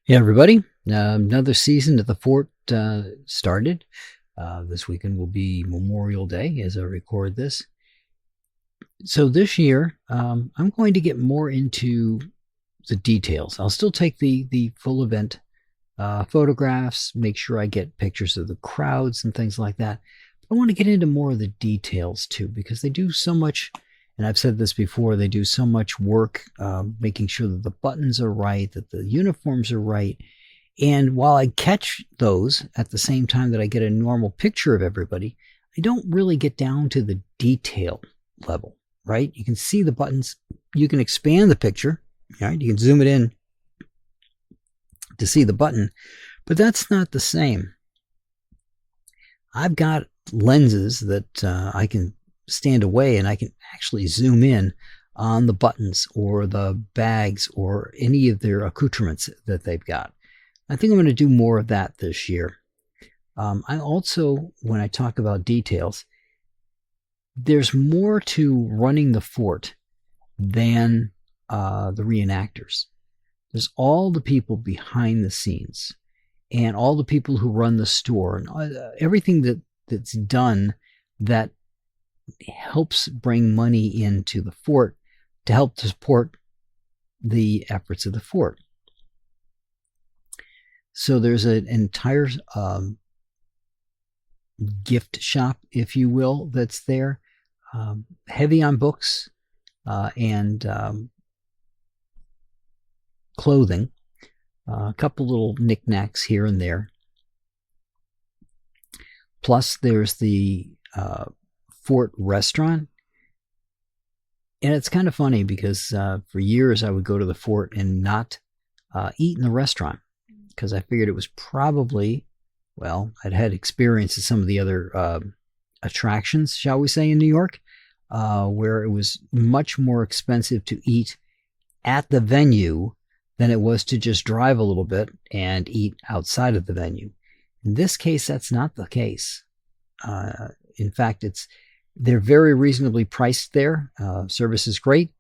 Hey everybody, another season at the fort started. This weekend will be Memorial Day as I record this. So this year, I'm going to get more into the details. I'll still take the full event photographs, make sure I get pictures of the crowds and things like that. But I want to get into more of the details too, because they do so much, and I've said this before, they do so much work making sure that the buttons are right, that the uniforms are right. And while I catch those at the same time that I get a normal picture of everybody, I don't really get down to the detail level, right? You can see the buttons. You can expand the picture, right? You can zoom it in to see the button, but that's not the same. I've got lenses that I can stand away and I can actually zoom in on the buttons or the bags or any of their accoutrements that they've got. I think I'm going to do more of that this year. I also, when I talk about details, there's more to running the fort than the reenactors. There's all the people behind the scenes and all the people who run the store and everything that's done that helps bring money into the fort to help to support the efforts of the fort. So there's an entire gift shop, if you will, that's there, heavy on books and clothing, a couple little knickknacks here and there. Plus, there's the fort restaurant. And it's kind of funny because for years I would go to the fort and not eat in the restaurant because I figured it was probably, well, I'd had experience at some of the other attractions, shall we say, in New York, where it was much more expensive to eat at the venue than it was to just drive a little bit and eat outside of the venue. In this case, that's not the case. In fact, they're very reasonably priced there. Service is great.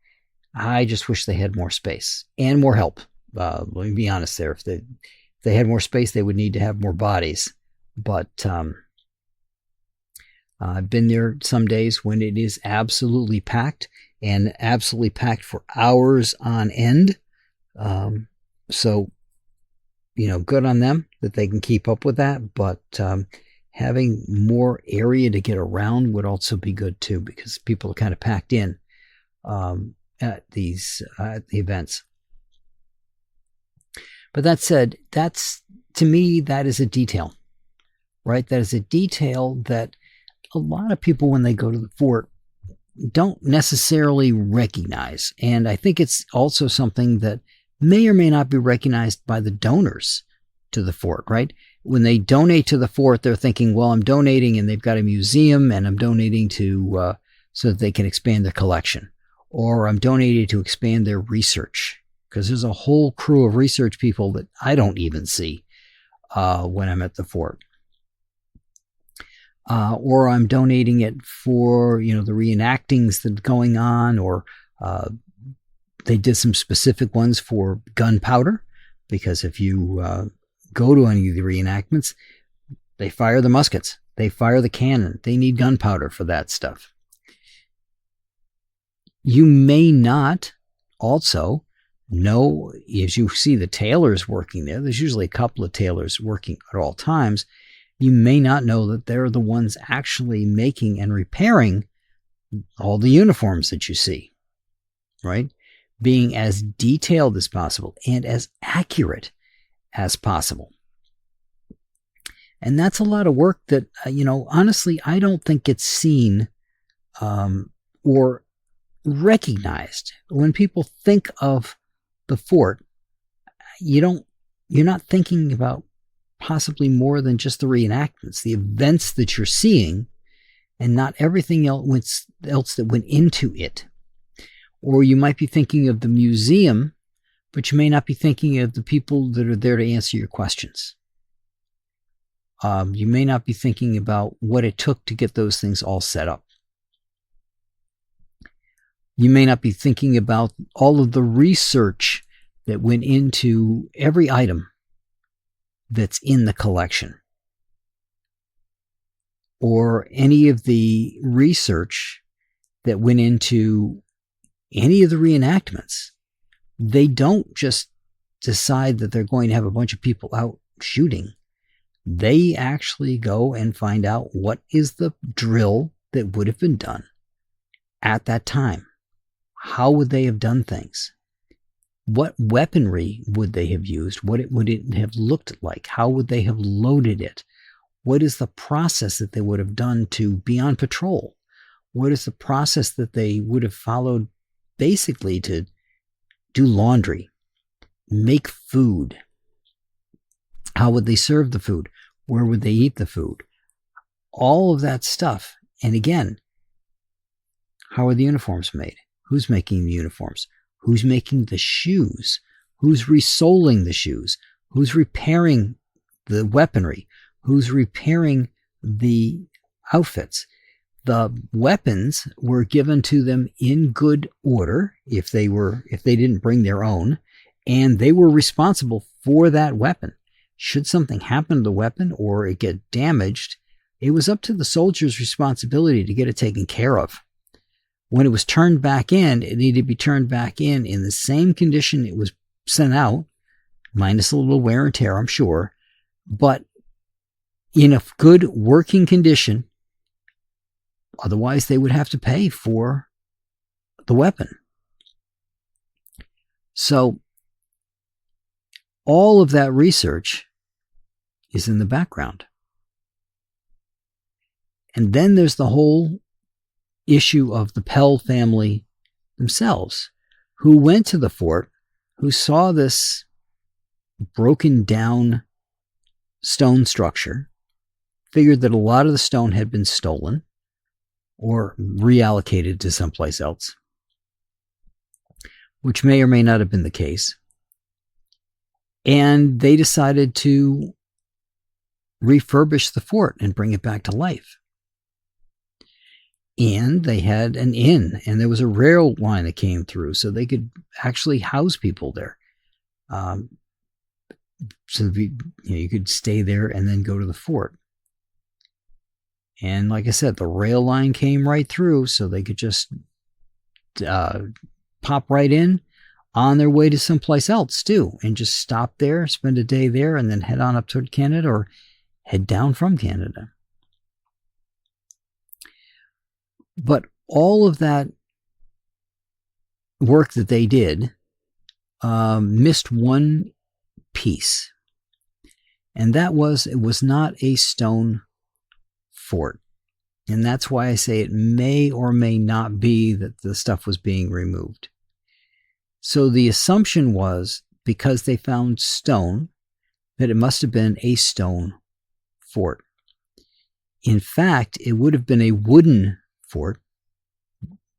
I just wish they had more space and more help. Let me be honest there. If they had more space, they would need to have more bodies. But I've been there some days when it is absolutely packed and absolutely packed for hours on end. So, good on them that they can keep up with that. But having more area to get around would also be good too, because people are kind of packed in at the events. But that said, to me, that is a detail, right? That is a detail that a lot of people, when they go to the fort, don't necessarily recognize. And I think it's also something that may or may not be recognized by the donors to the fort, right? When they donate to the fort, they're thinking, well, I'm donating and they've got a museum and I'm donating to so that they can expand their collection, or I'm donating to expand their research, because there's a whole crew of research people that I don't even see when I'm at the fort. Or I'm donating it for, the reenactings that's going on, or they did some specific ones for gunpowder, because if you go to any of the reenactments, they fire the muskets, they fire the cannon, they need gunpowder for that stuff. You may not also know, as you see the tailors working there's usually a couple of tailors working at all times. You may not know that they're the ones actually making and repairing all the uniforms that you see, right? Being as detailed as possible and as accurate as possible. And that's a lot of work that, honestly, I don't think gets seen or recognized. When people think of the fort, you're not thinking about possibly more than just the reenactments, the events that you're seeing, and not everything else that went into it. Or you might be thinking of the museum, but you may not be thinking of the people that are there to answer your questions. You may not be thinking about what it took to get those things all set up. You may not be thinking about all of the research that went into every item that's in the collection, or any of the research that went into any of the reenactments. They don't just decide that they're going to have a bunch of people out shooting. They actually go and find out what is the drill that would have been done at that time. How would they have done things? What weaponry would they have used? What would it have looked like? How would they have loaded it? What is the process that they would have done to be on patrol? What is the process that they would have followed basically to do laundry, make food? How would they serve the food? Where would they eat the food? All of that stuff. And again, how are the uniforms made? Who's making the uniforms? Who's making the shoes? Who's resoling the shoes? Who's repairing the weaponry? Who's repairing the outfits? The weapons were given to them in good order if they didn't bring their own, and they were responsible for that weapon. Should something happen to the weapon or it get damaged, it was up to the soldier's responsibility to get it taken care of. When it was turned back in, it needed to be turned back in the same condition it was sent out, minus a little wear and tear, I'm sure, but in a good working condition. Otherwise, they would have to pay for the weapon. So, all of that research is in the background. And then there's the whole issue of the Pell family themselves, who went to the fort, who saw this broken down stone structure, figured that a lot of the stone had been stolen or reallocated to someplace else, which may or may not have been the case. And they decided to refurbish the fort and bring it back to life. And they had an inn, and there was a rail line that came through, so they could actually house people there. So you could stay there and then go to the fort. And like I said, the rail line came right through, so they could just pop right in on their way to someplace else too, and just stop there, spend a day there, and then head on up toward Canada or head down from Canada. But all of that work that they did missed one piece, and that was it was not a stone fort. And that's why I say it may or may not be that the stuff was being removed. So the assumption was, because they found stone, that it must have been a stone fort. In fact, it would have been a wooden fort,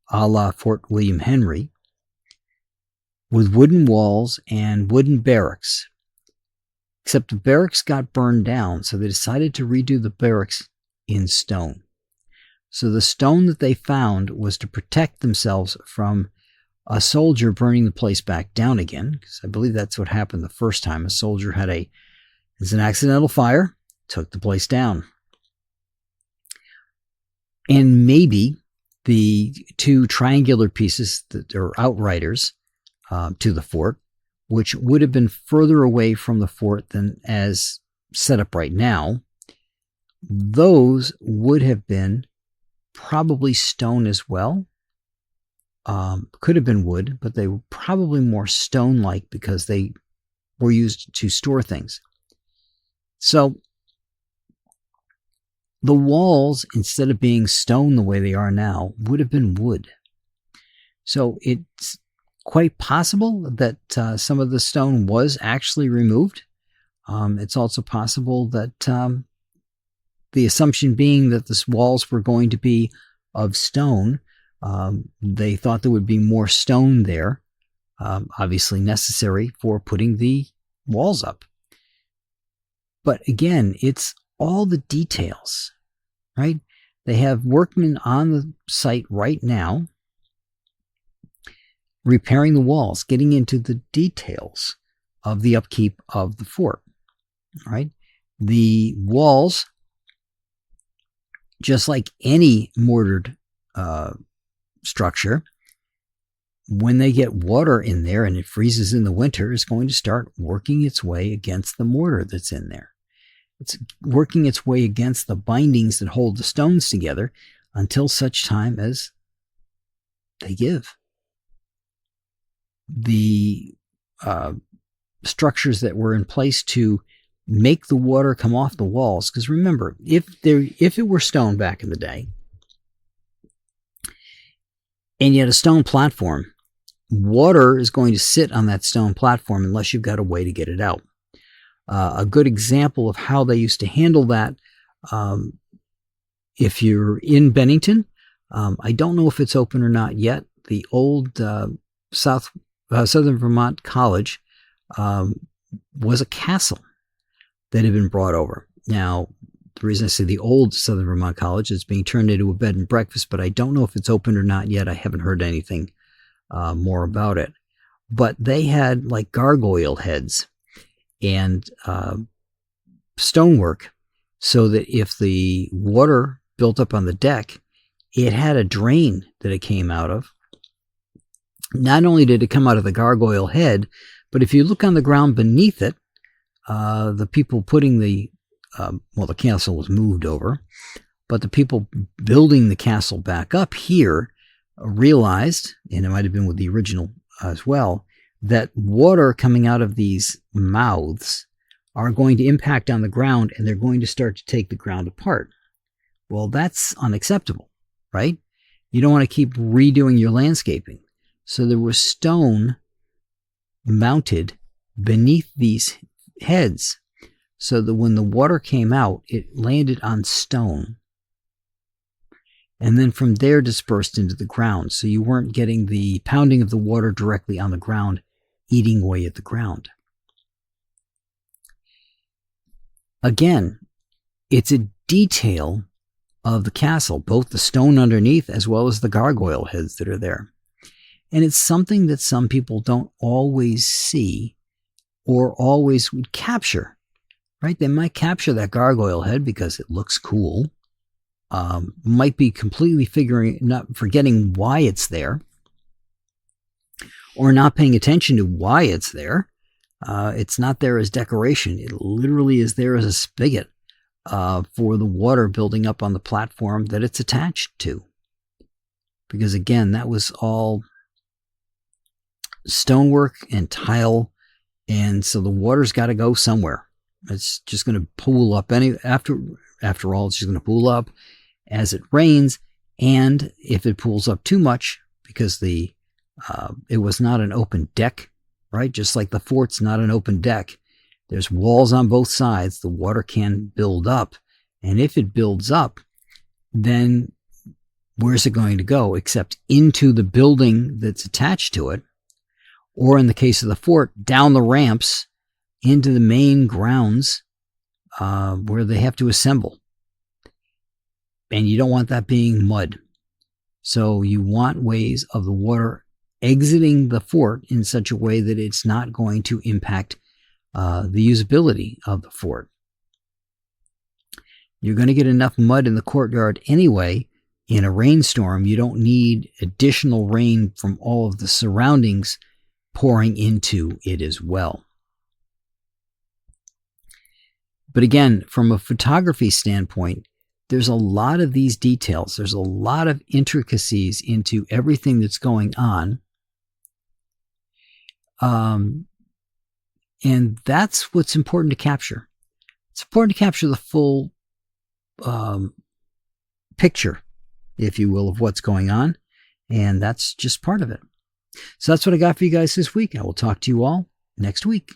a la Fort William Henry, with wooden walls and wooden barracks. Except the barracks got burned down, so they decided to redo the barracks in stone. So the stone that they found was to protect themselves from a soldier burning the place back down again, because I believe that's what happened the first time. A soldier had an accidental fire, took the place down. And maybe the two triangular pieces that are outriders to the fort, which would have been further away from the fort than as set up right now, those would have been probably stone as well. Could have been wood, but they were probably more stone-like because they were used to store things. So the walls, instead of being stone the way they are now, would have been wood. So it's quite possible that some of the stone was actually removed. It's also possible that the assumption being that the walls were going to be of stone, they thought there would be more stone there, obviously necessary for putting the walls up. But again, it's all the details, right? They have workmen on the site right now repairing the walls, getting into the details of the upkeep of the fort. All right. The walls, just like any mortared structure, when they get water in there and it freezes in the winter, is going to start working its way against the mortar that's in there. It's working its way against the bindings that hold the stones together until such time as they give. The structures that were in place to make the water come off the walls, because remember, if it were stone back in the day, and you had a stone platform, water is going to sit on that stone platform unless you've got a way to get it out. A good example of how they used to handle that, if you're in Bennington, I don't know if it's open or not yet. The old Southern Vermont College was a castle that had been brought over. Now, the reason I say the old Southern Vermont College is being turned into a bed and breakfast, but I don't know if it's open or not yet. I haven't heard anything more about it. But they had like gargoyle heads and stonework, so that if the water built up on the deck, it had a drain that it came out of. Not only did it come out of the gargoyle head, but if you look on the ground beneath it, the people putting the castle was moved over, but the people building the castle back up here realized, and it might have been with the original as well, that water coming out of these mouths are going to impact on the ground, and they're going to start to take the ground apart. Well, that's unacceptable, right? You don't want to keep redoing your landscaping. So there was stone mounted beneath these heads, so that when the water came out, it landed on stone, and then from there dispersed into the ground. So you weren't getting the pounding of the water directly on the ground, eating away at the ground. Again, it's a detail of the castle, both the stone underneath as well as the gargoyle heads that are there. And it's something that some people don't always see or always would capture, right? They might capture that gargoyle head because it looks cool. Might be completely forgetting why it's there, or not paying attention to why it's there. It's not there as decoration. It literally is there as a spigot for the water building up on the platform that it's attached to. Because again, that was all stonework and tile, and so the water's got to go somewhere. It's just going to pool up after all, it's just going to pool up as it rains. And if it pools up too much, because it was not an open deck, right? Just like the fort's not an open deck. There's walls on both sides. The water can build up. And if it builds up, then where's it going to go? Except into the building that's attached to it. Or in the case of the fort, down the ramps into the main grounds where they have to assemble. And you don't want that being mud. So you want ways of the water exiting the fort in such a way that it's not going to impact the usability of the fort. You're going to get enough mud in the courtyard anyway. In a rainstorm, you don't need additional rain from all of the surroundings pouring into it as well. But again, from a photography standpoint, there's a lot of these details. There's a lot of intricacies into everything that's going on. And that's what's important to capture. It's important to capture the full picture, if you will, of what's going on. And that's just part of it. So that's what I got for you guys this week. I will talk to you all next week.